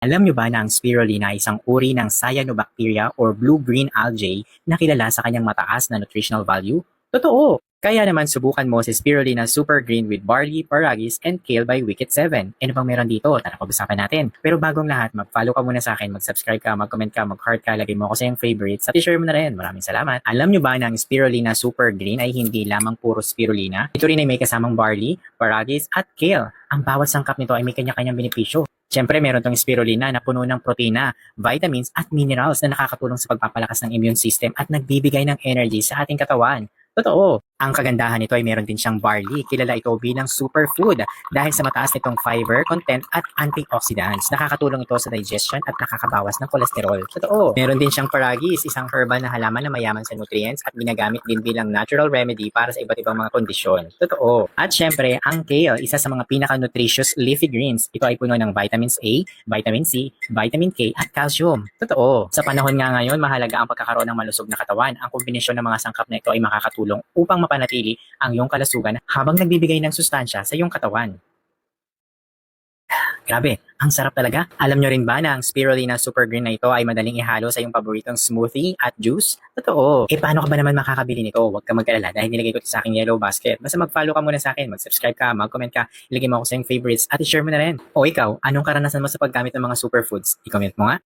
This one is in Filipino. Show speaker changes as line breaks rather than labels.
Alam nyo ba na ang spirulina ay isang uri ng cyanobacteria or blue-green algae na kilala sa kanyang mataas na nutritional value? Totoo! Kaya naman subukan mo si spirulina super green with barley, paragis, and kale by Wicked 7. Ano bang meron dito? Tara pag-usapan natin. Pero bagong lahat, mag-follow ka muna sa akin, mag-subscribe ka, mag-comment ka, mag-heart ka, lagay mo ako sa iyong favorites at i-share mo na rin. Maraming salamat. Alam nyo ba na ang spirulina super green ay hindi lamang puro spirulina? Ito rin ay may kasamang barley, paragis, at kale. Ang bawat sangkap nito ay may kanya-kanyang benepisyo. Siyempre, meron tong spirulina na puno ng protina, vitamins at minerals na nakakatulong sa pagpapalakas ng immune system at nagbibigay ng energy sa ating katawan. Totoo. Ang kagandahan nito ay meron din siyang barley. Kilala ito bilang superfood dahil sa mataas nitong fiber content at antioxidants. Nakakatulong ito sa digestion at nakakabawas ng kolesterol. Totoo. Meron din siyang paragis, isang herbal na halaman na mayaman sa nutrients at ginagamit din bilang natural remedy para sa iba't ibang mga kondisyon. Totoo. At syempre, ang kale, isa sa mga pinaka-nutritious leafy greens. Ito ay puno ng vitamins A, vitamin C, vitamin K at calcium. Totoo. Sa panahon nga ngayon, mahalaga ang pagkakaroon ng malusog na katawan. Ang kombinasyon ng mga sangkap na ito ay makakatulong upang mapanatili ang iyong kalusugan habang nagbibigay ng sustansya sa iyong katawan. Grabe, ang sarap talaga. Alam nyo rin ba na ang spirulina super green na ito ay madaling ihalo sa iyong paboritong smoothie at juice? Totoo. Paano ka ba naman makakabili nito? Huwag ka mag-alala dahil nilagay ko ito sa aking yellow basket. Basta mag-follow ka muna sa akin, mag-subscribe ka, mag-comment ka, ilagay mo ako sa iyong favorites at i-share mo na rin. O ikaw, anong karanasan mo sa paggamit ng mga superfoods? I-comment mo nga.